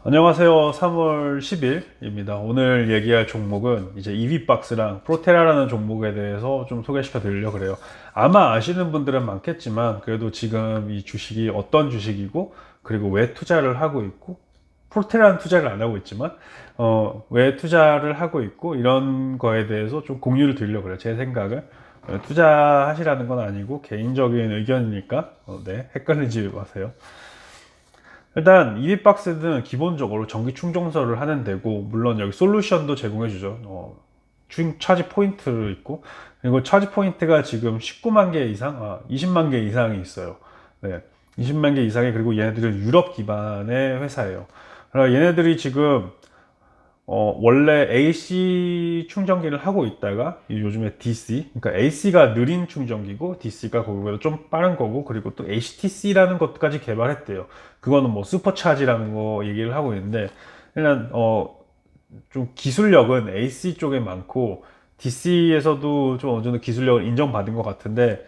안녕하세요. 3월 10일입니다. 오늘 얘기할 종목은 이제 EV박스랑 프로테라라는 종목에 대해서 좀 소개시켜 드리려고 그래요. 아마 아시는 분들은 많겠지만 그래도 지금 이 주식이 어떤 주식이고 그리고 왜 투자를 하고 있고 프로테라는 투자를 안 하고 있지만 왜 투자를 하고 있고 이런 거에 대해서 좀 공유를 드리려고 그래요. 제 생각을 투자하시라는 건 아니고 개인적인 의견이니까 네, 헷갈리지 마세요. 일단 EV박스는 기본적으로 전기 충전소를 하는 데고, 물론 여기 솔루션도 제공해 주죠. 차지 포인트 있고, 그리고 차지 포인트가 지금 19만 개 이상, 20만 개 이상이 있어요. 네, 20만 개 이상이. 그리고 얘네들은 유럽 기반의 회사예요. 그러니까 얘네들이 지금 원래 AC 충전기를 하고 있다가 요즘에 DC, 그러니까 AC가 느린 충전기고 DC가 거기보다 좀 빠른 거고, 그리고 또 HTC라는 것까지 개발했대요. 그거는 뭐 슈퍼차지라는 거 얘기를 하고 있는데, 일단 좀 기술력은 AC 쪽에 많고 DC에서도 좀 어느 정도 기술력을 인정받은 것 같은데,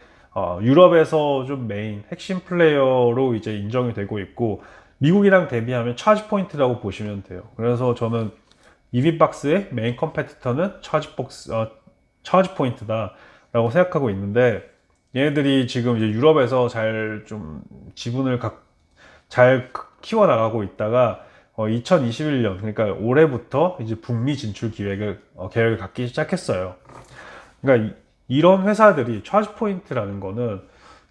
유럽에서 좀 메인 핵심 플레이어로 이제 인정이 되고 있고, 미국이랑 대비하면 차지 포인트라고 보시면 돼요. 그래서 저는 EV박스의 메인 컴페티터는 차지 포인트다라고 생각하고 있는데, 얘네들이 지금 이제 유럽에서 잘 좀 지분을 잘 키워나가고 있다가 2021년, 그러니까 올해부터 이제 북미 진출 계획을 갖기 시작했어요. 그러니까 이런 회사들이 차지 포인트라는 거는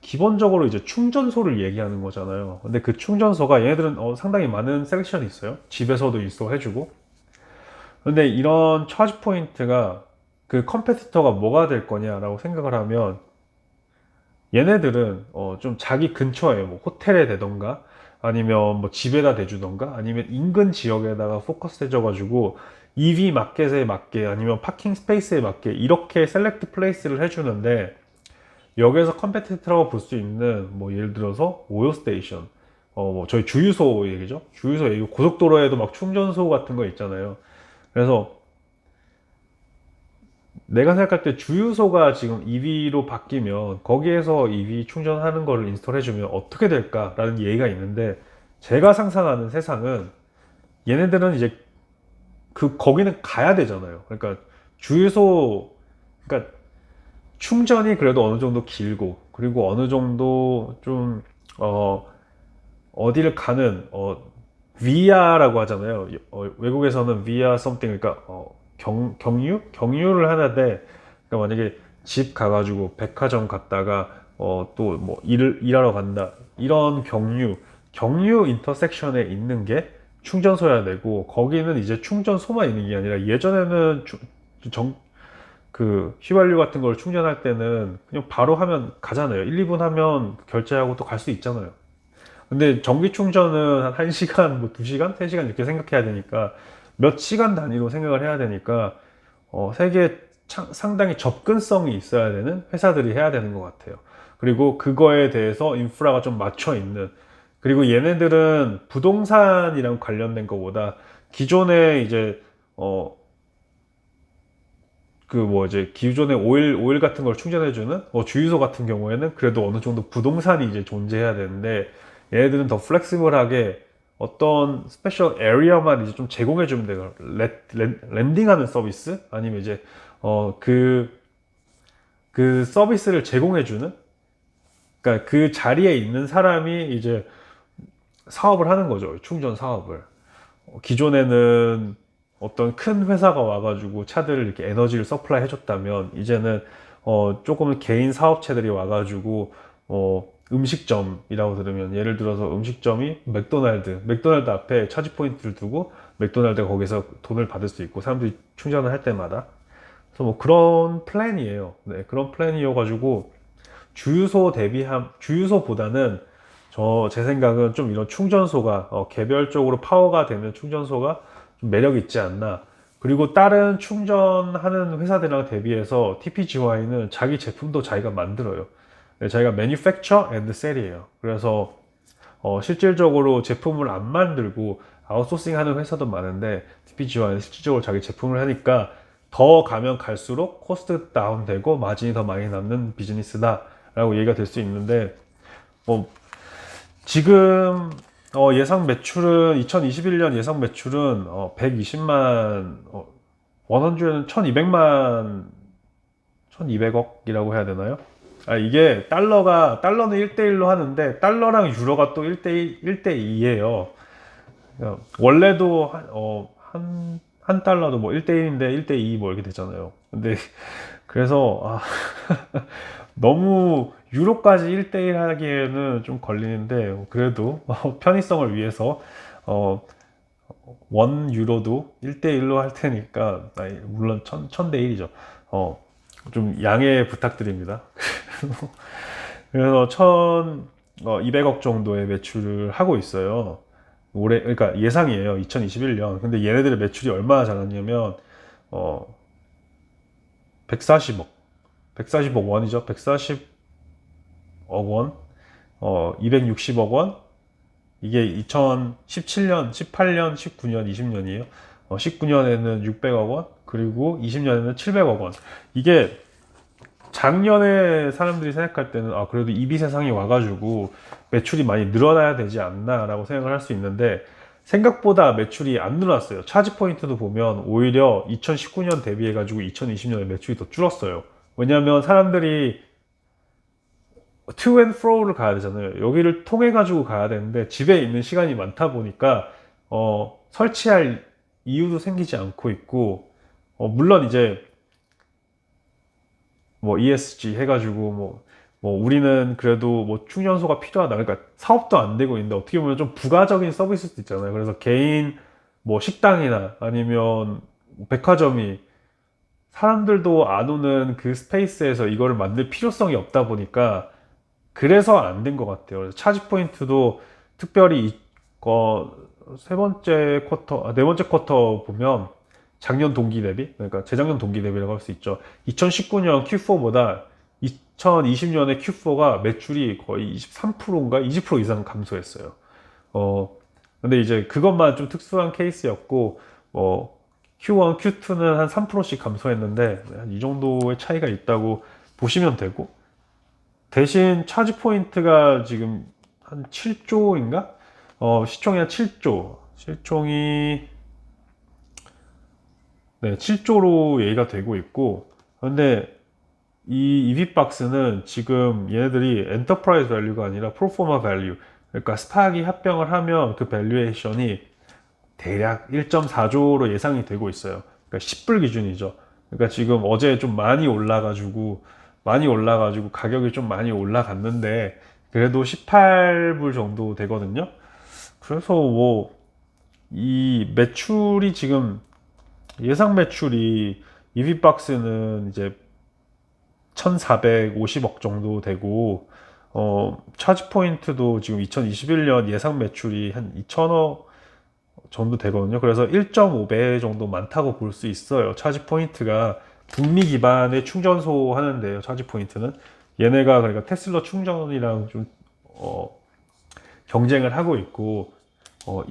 기본적으로 이제 충전소를 얘기하는 거잖아요. 근데 그 충전소가 얘네들은 상당히 많은 셀렉션이 있어요. 집에서도 있어 해주고. 근데 이런 차지 포인트가 그 컴페티터가 뭐가 될 거냐라고 생각을 하면, 얘네들은 좀 자기 근처에 뭐 호텔에 대던가 아니면 뭐 집에다 대주던가 아니면 인근 지역에다가 포커스 해줘 가지고 EV 마켓에 맞게 아니면 파킹 스페이스에 맞게 이렇게 셀렉트 플레이스를 해주는데, 여기에서 컴페티터라고 볼 수 있는 뭐 예를 들어서 오일 스테이션, 뭐 저희 주유소 얘기죠. 주유소 얘기, 고속도로에도 막 충전소 같은 거 있잖아요. 그래서 내가 생각할 때 주유소가 지금 EV로 바뀌면 거기에서 EV 충전하는 거를 인스톨해주면 어떻게 될까라는 얘기가 있는데, 제가 상상하는 세상은 얘네들은 이제 거기는 가야 되잖아요. 그러니까 주유소, 그러니까 충전이 그래도 어느 정도 길고, 그리고 어느 정도 좀 어디를 가는 via라고 하잖아요. 외국에서는 via something, 그러니까 경유를 하는데, 그러니까 만약에 집 가가지고 백화점 갔다가 또 뭐 일하러 간다, 이런 경유 인터섹션에 있는 게 충전소야 되고, 거기는 이제 충전소만 있는 게 아니라 예전에는 그 휘발유 같은 걸 충전할 때는 그냥 바로 하면 가잖아요. 1, 2분 하면 결제하고 또 갈 수 있잖아요. 근데 전기 충전은 한 1시간, 뭐 2시간, 3시간 이렇게 생각해야 되니까, 몇 시간 단위로 생각을 해야 되니까, 세계에 상당히 접근성이 있어야 되는 회사들이 해야 되는 것 같아요. 그리고 그거에 대해서 인프라가 좀 맞춰 있는, 그리고 얘네들은 부동산이랑 관련된 것보다 기존에 이제 어 그 뭐 이제 기존의 오일 같은 걸 충전해주는 주유소 같은 경우에는 그래도 어느 정도 부동산이 이제 존재해야 되는데, 얘네들은 더 플렉시블하게 어떤 스페셜 에리어만 이제 좀 제공해 주면 돼요. 랜딩하는 서비스 아니면 이제 그 서비스를 제공해 주는, 그러니까 그 자리에 있는 사람이 이제 사업을 하는 거죠. 충전 사업을. 기존에는 어떤 큰 회사가 와가지고 차들을 이렇게 에너지를 서플라이 해줬다면, 이제는 조금 개인 사업체들이 와가지고 음식점이라고 들으면, 예를 들어서 음식점이 맥도날드 앞에 차지 포인트를 두고 맥도날드가 거기서 돈을 받을 수 있고, 사람들이 충전을 할 때마다. 그래서 뭐 그런 플랜이에요. 네, 그런 플랜이어가지고 주유소보다는 제 생각은 좀 이런 충전소가 개별적으로 파워가 되는 충전소가 좀 매력 있지 않나. 그리고 다른 충전하는 회사들이랑 대비해서 TPGY는 자기 제품도 자기가 만들어요. 네, 자기가 manufacture and sell이에요. 그래서 실질적으로 제품을 안 만들고 아웃소싱 하는 회사도 많은데, TPGY는 실질적으로 자기 제품을 하니까 더 가면 갈수록 코스트 다운되고 마진이 더 많이 남는 비즈니스다 라고 얘기가 될 수 있는데, 뭐 지금 예상 매출은 2021년 예상 매출은 120만 100은 1200만 1200억이라व 해야 되나요? 이게 달러는 1대1로 하는데 달러랑 유로가 또 1대2예요. 원래도 한 달러도 뭐 1대1인데 1대2 뭐 이렇게 되잖아요. 근데 그래서 너무 유로까지 1대1 하기에는 좀 걸리는데 그래도 편의성을 위해서 어, 원 유로도 1대1로 할 테니까 물론 1000대1이죠. 좀 양해 부탁드립니다. 그래서 1200억 정도의 매출을 하고 있어요. 올해, 그러니까 예상이에요. 2021년. 근데 얘네들의 매출이 얼마나 잘났냐면, 어, 140억. 140억 원이죠. 140억 원. 260억 원. 이게 2017년, 18년, 19년, 20년이에요. 19년에는 600억 원. 그리고 20년에는 700억 원. 이게 작년에 사람들이 생각할 때는 그래도 이비 세상이 와가지고 매출이 많이 늘어나야 되지 않나 라고 생각을 할 수 있는데 생각보다 매출이 안 늘어났어요. 차지 포인트도 보면 오히려 2019년 대비해 가지고 2020년에 매출이 더 줄었어요. 왜냐하면 사람들이 to and fro를 가야 되잖아요. 여기를 통해 가지고 가야 되는데 집에 있는 시간이 많다 보니까 설치할 이유도 생기지 않고 있고 물론 이제 뭐 ESG 해가지고 뭐 우리는 그래도 뭐 충전소가 필요하다. 그러니까 사업도 안 되고 있는데 어떻게 보면 좀 부가적인 서비스도 있잖아요. 그래서 개인 뭐 식당이나 아니면 백화점이 사람들도 안 오는 그 스페이스에서 이거를 만들 필요성이 없다 보니까 그래서 안 된 것 같아요. 그래서 차지 포인트도 특별히 세 번째 쿼터, 네 번째 쿼터 보면 작년 동기 대비, 그러니까 재작년 동기 대비라고 할 수 있죠. 2019년 Q4보다 2020년에 Q4가 매출이 거의 23%인가 20% 이상 감소했어요. 근데 이제 그것만 좀 특수한 케이스였고, Q1, Q2는 한 3%씩 감소했는데, 한 이 정도의 차이가 있다고 보시면 되고, 대신 차지 포인트가 지금 한 7조인가? 시총이 한 7조. 실총이 네, 7조로 얘기가 되고 있고, 근데 이 EV박스는 지금 얘네들이 엔터프라이즈 밸류가 아니라 프로포마 밸류, 그러니까 스탁이 합병을 하면 그 밸류에이션이 대략 1.4조로 예상이 되고 있어요. 그러니까 10불 기준이죠. 그러니까 지금 어제 좀 많이 올라가지고 가격이 좀 많이 올라갔는데 그래도 18불 정도 되거든요. 그래서 뭐 이 매출이 지금 예상 매출이 EV박스는 이제 1,450억 정도 되고 차지 포인트도 지금 2021년 예상 매출이 한 2천억 정도 되거든요. 그래서 1.5배 정도 많다고 볼 수 있어요. 차지 포인트가 북미 기반의 충전소 하는데요. 차지 포인트는 얘네가 그러니까 테슬라 충전이랑 좀 경쟁을 하고 있고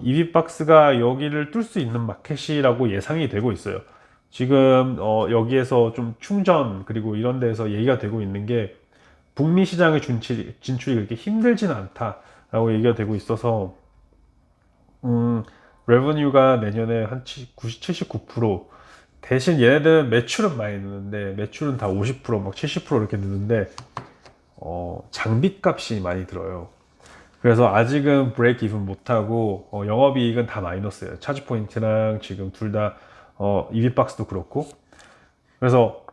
EV박스가 여기를 뚫을 수 있는 마켓이라고 예상이 되고 있어요. 지금 여기에서 좀 충전 그리고 이런 데서 얘기가 되고 있는 게 북미 시장의 진출이 그렇게 힘들지는 않다라고 얘기가 되고 있어서 레버뉴가 내년에 한 79% 대신 얘네들은 매출은 많이 느는데 매출은 다 50%막 70% 이렇게 느는데 장비 값이 많이 들어요. 그래서 아직은 브레이크 이븐 못하고 영업이익은 다 마이너스예요. 차지 포인트랑 지금 둘 다 EV박스도 그렇고 그래서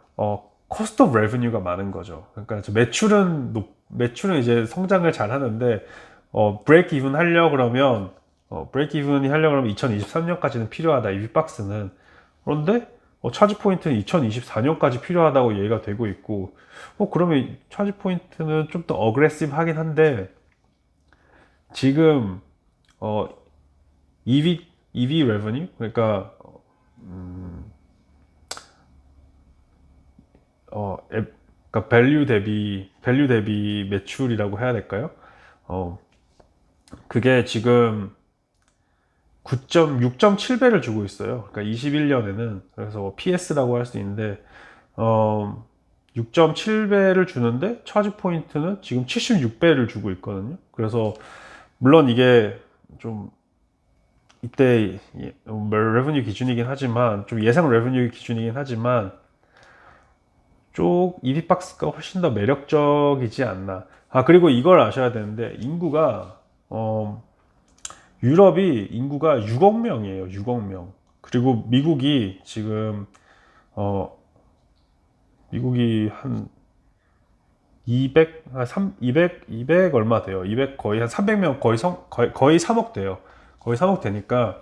커스트 오브 레버뉴가 많은 거죠. 그러니까 매출은 이제 성장을 잘 하는데 브레이크 이븐 하려 그러면 브레이크 이븐이 하려 그러면 2023년까지는 필요하다. EV박스는 그런데 차지 포인트는 2024년까지 필요하다고 얘기가 되고 있고 그러면 차지 포인트는 좀 더 어그레시브 하긴 한데 지금 어, EV revenue 그러니까 그러니까 밸류 대비 매출이라고 해야 될까요? 그게 지금 6.7배를 주고 있어요. 그러니까 21년에는 그래서 PS라고 할 수 있는데 6.7배를 주는데 차지 포인트는 지금 76배를 주고 있거든요. 그래서 물론 이게 좀 이때 레버뉴 기준이긴 하지만 좀 예상 레버뉴 기준이긴 하지만 쪽 EV박스가 훨씬 더 매력적이지 않나. 아, 그리고 이걸 아셔야 되는데 인구가 유럽이 인구가 6억 명이에요. 6억 명. 그리고 미국이 지금 어 미국이 한 200, 200 얼마 돼요. 200 거의 한 300명 거의 3억 돼요. 거의 3억 되니까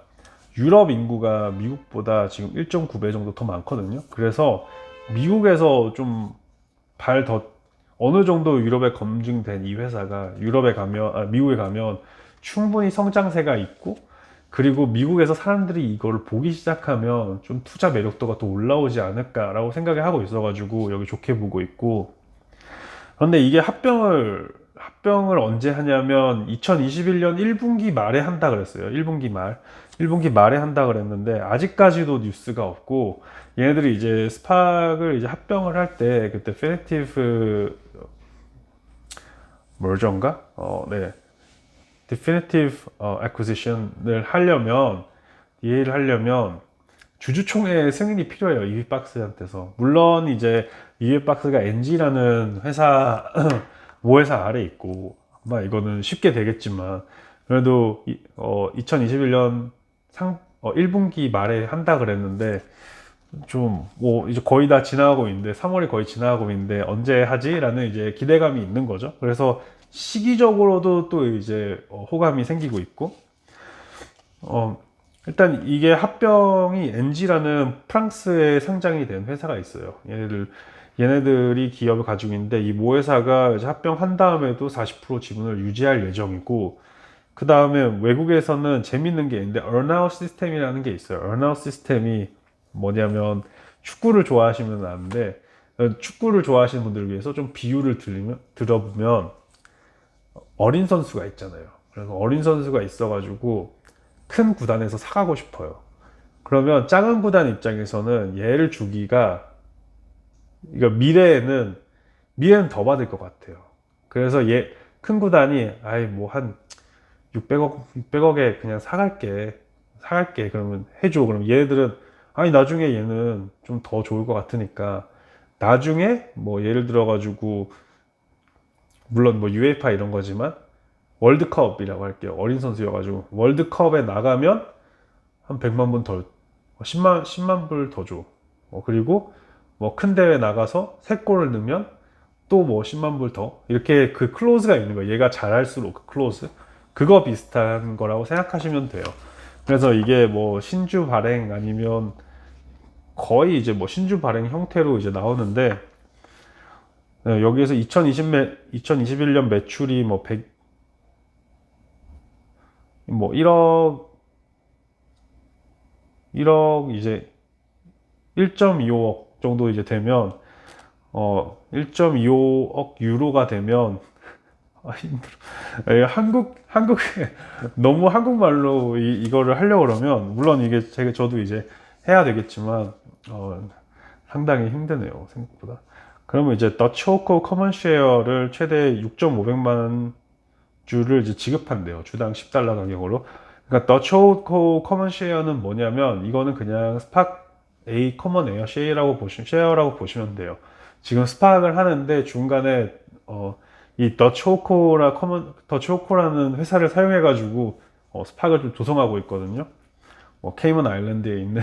유럽 인구가 미국보다 지금 1.9배 정도 더 많거든요. 그래서 미국에서 좀 더 어느 정도 유럽에 검증된 이 회사가 미국에 가면 충분히 성장세가 있고, 그리고 미국에서 사람들이 이걸 보기 시작하면 좀 투자 매력도가 더 올라오지 않을까라고 생각을 하고 있어가지고 여기 좋게 보고 있고. 그런데 이게 합병을 언제 하냐면 2021년 1분기 말에 한다 그랬어요. 1분기 말에 한다 그랬는데 아직까지도 뉴스가 없고, 얘네들이 이제 스팍을 이제 합병을 할 때 그때 피니티브 머저인가? 네. Definitive Acquisition을 하려면, 이해를 하려면 주주총회 승인이 필요해요. 이비박스한테서. 물론 이제 이비박스가 NG라는 회사 모회사 아래 있고 아마 이거는 쉽게 되겠지만, 그래도 2021년 1분기 말에 한다 그랬는데 좀 뭐 이제 거의 다 지나가고 있는데, 3월이 거의 지나가고 있는데 언제 하지라는 이제 기대감이 있는 거죠. 그래서 시기적으로도 또 이제 호감이 생기고 있고, 어, 일단 이게 합병이 NG라는 프랑스에 상장이 된 회사가 있어요. 얘네들이 기업을 가지고 있는데, 이 모회사가 이제 합병한 다음에도 40% 지분을 유지할 예정이고, 그 다음에 외국에서는 재밌는 게 있는데 earnout 시스템이라는 게 있어요. earnout 시스템이 뭐냐면, 축구를 좋아하시면 아는데, 축구를 좋아하시는 분들을 위해서 좀 비유를 들어보면, 어린 선수가 있잖아요. 그래서 어린 선수가 있어가지고 큰 구단에서 사가고 싶어요. 그러면 작은 구단 입장에서는 얘를 주기가, 이거 미래에는 더 받을 것 같아요. 그래서 큰 구단이 아이 뭐 한 600억에 그냥 사갈게 그러면 해줘. 그럼 얘네들은 아니 나중에 얘는 좀 더 좋을 것 같으니까 나중에 뭐 예를 들어 가지고, 물론 뭐 UEFA 이런 거지만 월드컵이라고 할게요. 어린 선수여가지고 월드컵에 나가면 한 100만 불 더, 10만 불 더 줘. 그리고 뭐 큰 대회 나가서 3골을 넣으면 또 뭐 10만 불 더. 이렇게 그 클로즈가 있는 거예요. 얘가 잘할수록 그 클로즈. 그거 비슷한 거라고 생각하시면 돼요. 그래서 이게 뭐 신주 발행 아니면 거의 이제 뭐 신주 발행 형태로 이제 나오는데, 여기에서 2021년 매출이 뭐 1억 이제 1.25억 정도 이제 되면 1.25억 유로가 되면 힘들어. 한국에 너무 한국말로 이거를 하려고 그러면, 물론 이게 저도 이제 해야 되겠지만 상당히 힘드네요, 생각보다. 그러면 이제 더치오코 커먼쉐어를 최대 6,500만 주를 이제 지급한대요. 주당 10달러 가격으로. 그러니까 더치오코 커먼쉐어는 뭐냐면, 이거는 그냥 스팍 A 커먼 에어 쉐어라고 보시면 돼요. 지금 스팍을 하는데 중간에 이 더치오코라는 회사를 사용해 가지고 스팍을 좀 조성하고 있거든요. 케이먼 아일랜드에 있는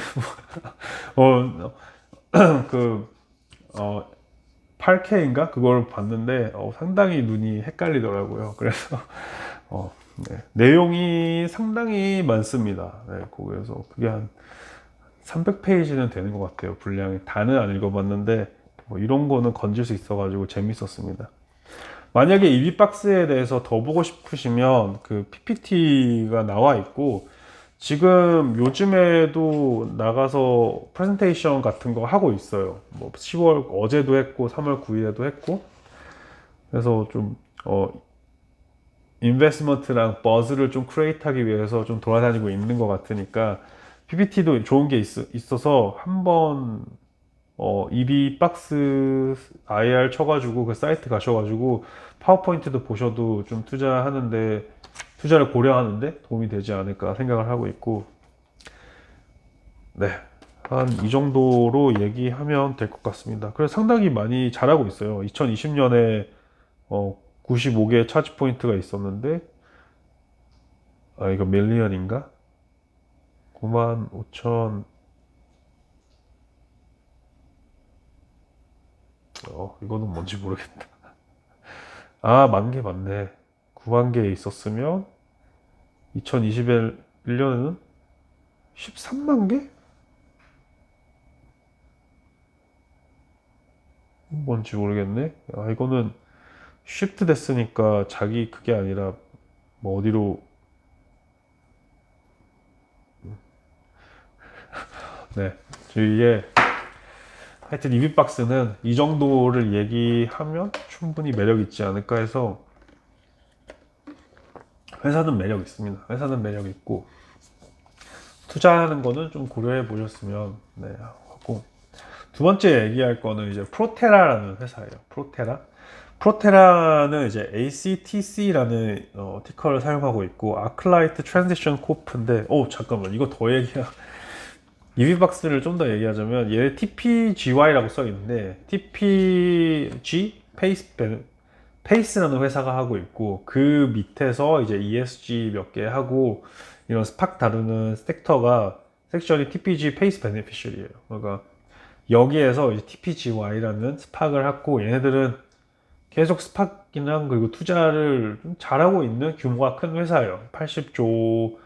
어, 그 어, 8K인가 그걸 봤는데 상당히 눈이 헷갈리더라고요. 그래서 네, 내용이 상당히 많습니다. 네, 거기에서 그게 한 300페이지는 되는 것 같아요. 분량이 다는 안 읽어봤는데 뭐 이런 거는 건질 수 있어가지고 재밌었습니다. 만약에 이비박스에 대해서 더 보고 싶으시면 그 PPT가 나와 있고, 지금 요즘에도 나가서 프레젠테이션 같은 거 하고 있어요. 뭐 10월 어제도 했고 3월 9일에도 했고. 그래서 좀 인베스먼트랑 버즈를 좀 크리에이트하기 위해서 좀 돌아다니고 있는 것 같으니까 PPT도 좋은 게 있어서 한번 EB박스 IR 쳐가지고 그 사이트 가셔가지고 파워포인트도 보셔도 좀 투자하는데 투자를 고려하는데 도움이 되지 않을까 생각을 하고 있고, 네. 한 이 정도로 얘기하면 될 것 같습니다. 그래서 상당히 많이 잘하고 있어요. 2020년에 95개 차지 포인트가 있었는데, 아, 이거 밀리언인가? 9만 5천, 이거는 뭔지 모르겠다. 아, 만 개 맞네. 9만 개 있었으면 2021년에는 13만 개? 뭔지 모르겠네. 아, 이거는 쉬프트 됐으니까 자기 그게 아니라 뭐 어디로, 네. 이게 하여튼 이비박스는 이 정도를 얘기하면 충분히 매력 있지 않을까 해서, 회사는 매력 있습니다. 회사는 매력 있고 투자하는 거는 좀 고려해 보셨으면 네 하고, 두 번째 얘기할 거는 이제 프로테라라는 회사예요. 프로테라는 이제 ACTC라는 티커를 사용하고 있고, 아클라이트 트랜지션 코프인데, 잠깐만, 이거 더 얘기야. 이비박스를 좀 더 얘기하자면, 얘 TPGY라고 써 있는데, TPG 페이스라는 회사가 하고 있고, 그 밑에서 이제 ESG 몇 개 하고 이런 스팍 다루는 섹션이 TPG 페이스 베네피셜이에요. 그러니까 여기에서 이제 TPGY라는 스팍을 하고, 얘네들은 계속 스팍이랑 그리고 투자를 좀 잘하고 있는 규모가 큰 회사예요. 85조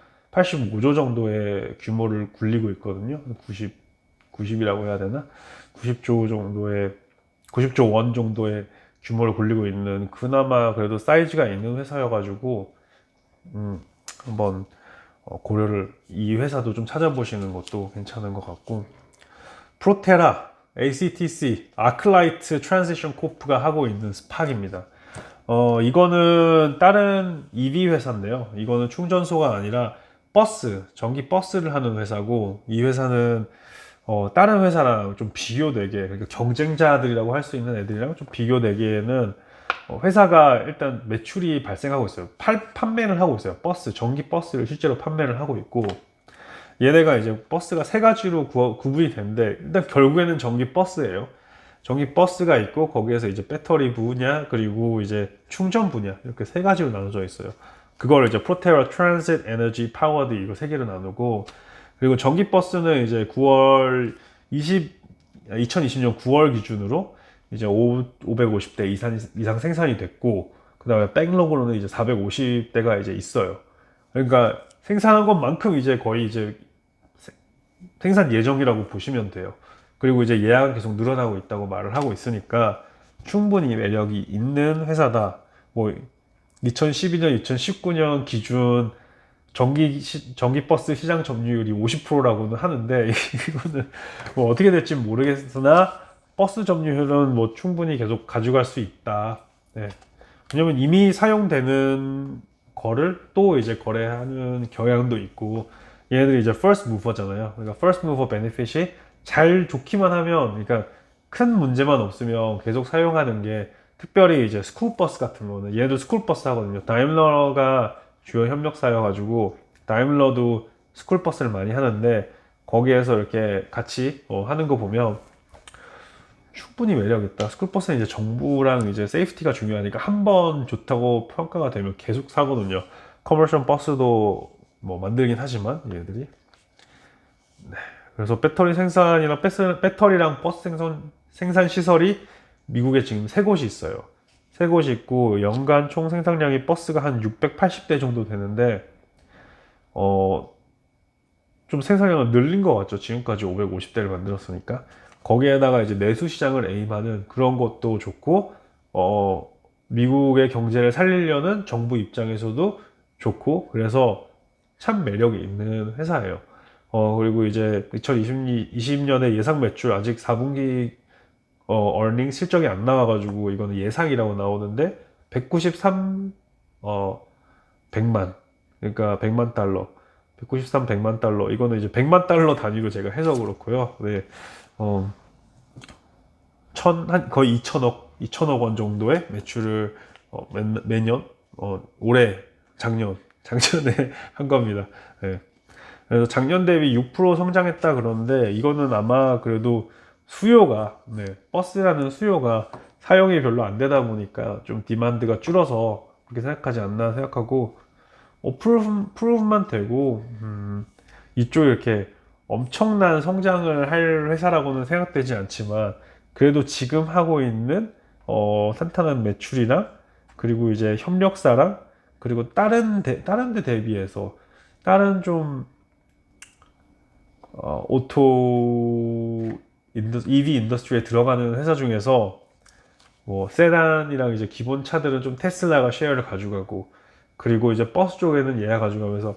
정도의 규모를 굴리고 있거든요. 90이라고 해야 되나? 90조 정도의, 90조 원 정도의 규모를 굴리고 있는, 그나마 그래도 사이즈가 있는 회사여가지고, 한번 고려를, 이 회사도 좀 찾아보시는 것도 괜찮은 것 같고, 프로테라, ACTC, 아클라이트 트랜지션 코프가 하고 있는 스팍입니다. 이거는 다른 EV 회사인데요. 이거는 충전소가 아니라 전기 버스를 하는 회사고, 이 회사는 다른 회사랑 좀 비교되게, 그러니까 경쟁자들이라고 할 수 있는 애들이랑 좀 비교되기에는, 회사가 일단 매출이 발생하고 있어요. 판매를 하고 있어요. 전기 버스를 실제로 판매를 하고 있고, 얘네가 이제 버스가 세 가지로 구분이 되는데, 일단 결국에는 전기 버스예요. 전기 버스가 있고, 거기에서 이제 배터리 분야, 그리고 이제 충전 분야, 이렇게 세 가지로 나눠져 있어요. 그걸 이제 프로테라 트랜짓 에너지 파워드, 이거 세 개로 나누고, 그리고 전기 버스는 이제 2020년 9월 기준으로 이제 550대 이상 생산이 됐고, 그 다음에 백로그로는 이제 450대가 이제 있어요. 그러니까 생산한 것만큼 이제 거의 이제 생산 예정이라고 보시면 돼요. 그리고 이제 예약은 계속 늘어나고 있다고 말을 하고 있으니까 충분히 매력이 있는 회사다. 뭐 2012년, 2019년 기준 전기버스 시장 점유율이 50%라고는 하는데, 이거는 뭐 어떻게 될지 모르겠으나 버스 점유율은 뭐 충분히 계속 가져갈 수 있다. 네. 왜냐면 이미 사용되는 거를 또 이제 거래하는 경향도 있고, 얘네들이 이제 first mover잖아요. 그러니까 first mover benefit이 잘 좋기만 하면, 그러니까 큰 문제만 없으면 계속 사용하는 게, 특별히 이제 스쿨버스 같은 거는, 얘도 스쿨버스 하거든요. 다임러가 주요 협력사여가지고, 다임러도 스쿨버스를 많이 하는데, 거기에서 이렇게 같이 하는 거 보면 충분히 매력 있다. 스쿨버스는 이제 정부랑 이제 세이프티가 중요하니까 한 번 좋다고 평가가 되면 계속 사거든요. 커머셜 버스도 뭐 만들긴 하지만 얘들이. 그래서 배터리랑 버스 생산 시설이 미국에 지금 세 곳이 있어요. 세 곳이 있고, 연간 총 생산량이 버스가 한 680대 정도 되는데, 좀 생산량을 늘린 것 같죠. 지금까지 550대를 만들었으니까. 거기에다가 이제 내수 시장을 에임하는 그런 것도 좋고, 미국의 경제를 살리려는 정부 입장에서도 좋고, 그래서 참 매력이 있는 회사예요. 그리고 이제 2020년에 예상 매출 아직 4분기 earning 실적이 안 나와가지고, 이거는 예상이라고 나오는데 193, 100만, 그러니까 100만 달러, 193 100만 달러, 이거는 이제 100만 달러 단위로 제가 해서 그렇고요. 네, 어, 거의 2천억 원 정도의 매출을 매년 올해 작년에 한 겁니다. 네. 그래서 작년 대비 6% 성장했다 그러는데 이거는 아마 그래도 수요가 버스라는 수요가 사용이 별로 안 되다 보니까 좀 디만드가 줄어서 그렇게 생각하지 않나 생각하고 프루브만 되고 이쪽 이렇게 엄청난 성장을 할 회사라고는 생각되지 않지만 그래도 지금 하고 있는 탄탄한 매출이나 그리고 이제 협력사랑 그리고 다른 데 대비해서 다른 좀 EV 인더스트리에 들어가는 회사 중에서 뭐 세단이랑 이제 기본 차들은 좀 테슬라가 쉐어를 가져가고 그리고 이제 버스 쪽에는 얘가 가져가면서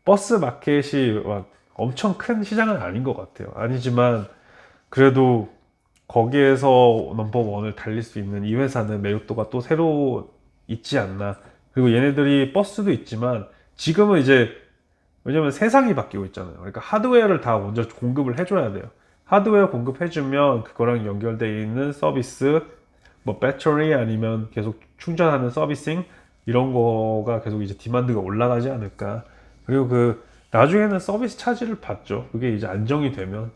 버스 마켓이 막 엄청 큰 시장은 아닌 것 같아요. 아니지만 그래도 거기에서 넘버원을 달릴 수 있는 이 회사는 매력도가 또 새로 있지 않나. 그리고 얘네들이 버스도 있지만 지금은 이제 왜냐면 세상이 바뀌고 있잖아요. 그러니까 하드웨어를 다 먼저 공급을 해줘야 돼요. 하드웨어 공급해주면 그거랑 연결되어 있는 서비스, 뭐 배터리 아니면 계속 충전하는 서비싱 이런 거가 계속 이제 디만드가 올라가지 않을까. 그리고 나중에는 서비스 차지를 받죠. 그게 이제 안정이 되면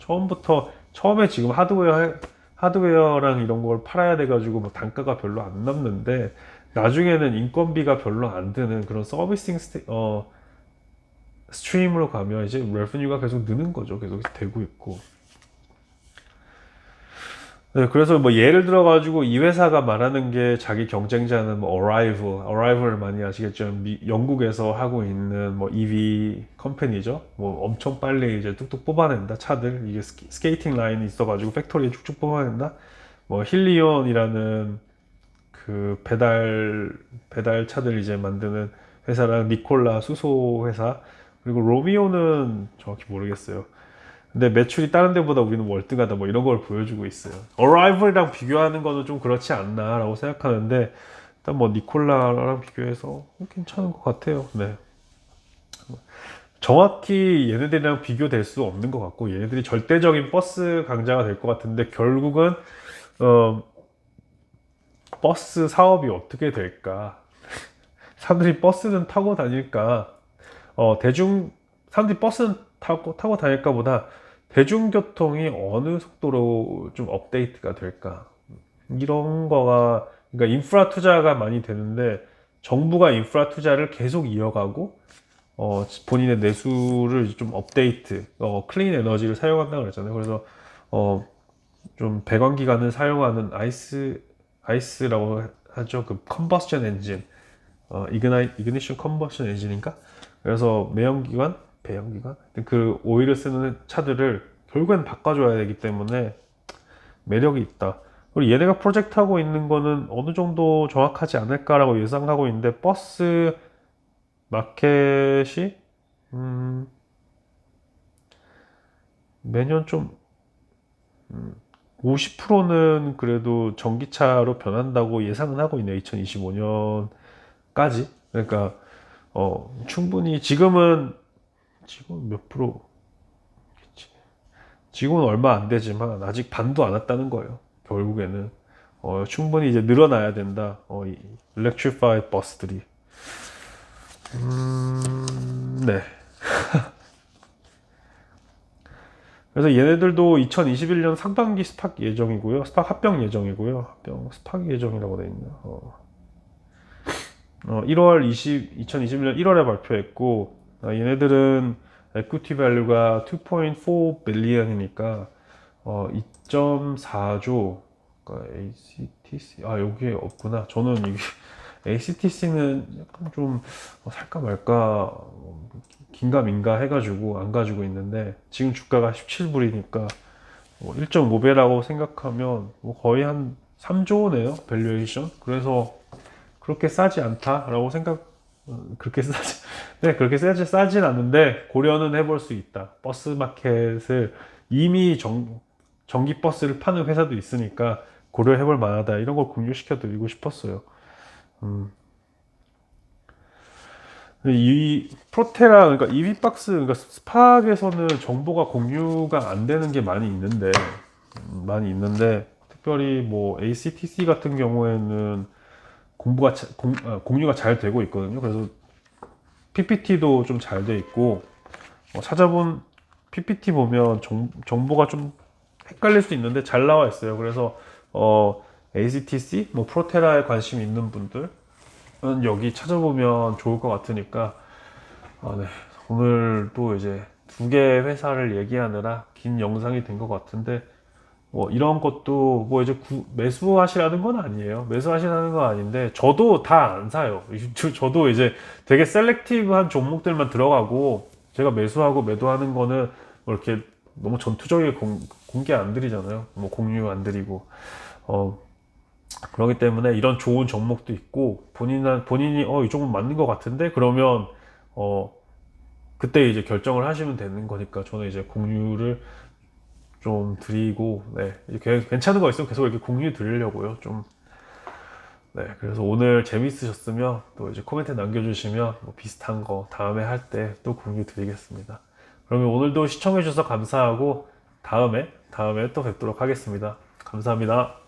처음에 지금 하드웨어랑 이런 걸 팔아야 돼가지고 뭐 단가가 별로 안 남는데 나중에는 인건비가 별로 안 드는 그런 서비싱 스트림으로 가면 이제 레ቨ뉴가 계속 느는 거죠. 계속 되고 있고. 네, 그래서 뭐 예를 들어 가지고 이 회사가 말하는 게 자기 경쟁자는 뭐 Arrival을 많이 아시겠죠. 영국에서 하고 있는 뭐 EV 컴퍼니죠. 뭐 엄청 빨리 이제 뚝뚝 뽑아낸다 차들. 이게 스케이팅 라인이 있어가지고 팩토리에 쭉쭉 뽑아낸다. 뭐 힐리온이라는 그 배달 차들 이제 만드는 회사랑 니콜라 수소 회사 그리고 로미오는 정확히 모르겠어요. 근데 매출이 다른 데보다 우리는 월등하다 뭐 이런 걸 보여주고 있어요. 어라이벌이랑 비교하는 거는 좀 그렇지 않나라고 생각하는데 일단 뭐 니콜라랑 비교해서 괜찮은 것 같아요. 네. 정확히 얘네들이랑 비교될 수 없는 것 같고 얘네들이 절대적인 버스 강자가 될 것 같은데 결국은 어, 버스 사업이 어떻게 될까? 사람들이 버스는 타고 다닐까? 사람들이 버스는 타고 다닐까 보다 대중교통이 어느 속도로 좀 업데이트가 될까? 이런 거가, 그러니까 인프라 투자가 많이 되는데, 정부가 인프라 투자를 계속 이어가고, 본인의 내수를 좀 업데이트, 클린 에너지를 사용한다고 그랬잖아요. 그래서, 좀 배관기관을 사용하는 아이스라고 하죠. 그 컨버션 엔진, 이그니션 컨버션 엔진인가? 그래서 배연기관 그 오일을 쓰는 차들을 결국엔 바꿔줘야 되기 때문에 매력이 있다. 그리고 얘네가 프로젝트 하고 있는 거는 어느 정도 정확하지 않을까라고 예상하고 있는데 버스 마켓이 매년 좀 50%는 그래도 전기차로 변한다고 예상은 하고 있네요. 2025년까지. 그러니까 충분히 지금 몇 프로 지금은 얼마 안 되지만 아직 반도 안 왔다는 거예요. 결국에는 충분히 이제 늘어나야 된다. 이 electrified 버스들이. 네. 그래서 얘네들도 2021년 상반기 스팍 예정이고요. 스팍 합병 예정이고요. 스팍 예정이라고 돼 있나? 2021년 1월에 발표했고, 얘네들은 에쿠티 밸류가 2.4 빌리언이니까 2.4조. 그러니까 ACTC 여기에 없구나. 저는 이게 ACTC는 약간 좀 살까 말까 긴가민가 해가지고 안 가지고 있는데 지금 주가가 17불이니까 1.5배라고 생각하면 거의 한 3조네요 밸류에이션. 그래서 그렇게 싸지 않다라고 그렇게 싸진 않는데 고려는 해볼 수 있다. 버스 마켓을 이미 전기 버스를 파는 회사도 있으니까 고려해볼 만하다. 이런 걸 공유시켜 드리고 싶었어요. 이 프로테라, 그러니까 EV박스, 그러니까 스팍에서는 정보가 공유가 안 되는 게 많이 있는데, 특별히 뭐 ACTC 같은 경우에는 공유가 잘 되고 있거든요. 그래서 PPT도 좀 잘 돼 있고, 찾아본 PPT 보면 정보가 좀 헷갈릴 수 있는데 잘 나와 있어요. 그래서 ACTC, 뭐 프로테라에 관심 있는 분들은 여기 찾아보면 좋을 것 같으니까, 네. 오늘 또 이제 두 개의 회사를 얘기하느라 긴 영상이 된 것 같은데, 뭐 이런 것도 뭐 이제 매수하시라는 건 아니에요. 매수하시라는 건 아닌데 저도 다 안 사요. 저도 이제 되게 셀렉티브한 종목들만 들어가고, 제가 매수하고 매도하는 거는 뭐 이렇게 너무 전투적이게 공개 안 드리잖아요. 뭐 공유 안 드리고. 어 그렇기 때문에 이런 좋은 종목도 있고, 본인이 이 종목 맞는 것 같은데 그러면 어 그때 이제 결정을 하시면 되는 거니까, 저는 이제 공유를 좀 드리고, 네, 이렇게 괜찮은 거 있으면 계속 이렇게 공유 드리려고요. 좀, 네, 그래서 오늘 재밌으셨으면 또 이제 코멘트 남겨주시면 뭐 비슷한 거 다음에 할 때 또 공유 드리겠습니다. 그러면 오늘도 시청해 주셔서 감사하고, 다음에 또 뵙도록 하겠습니다. 감사합니다.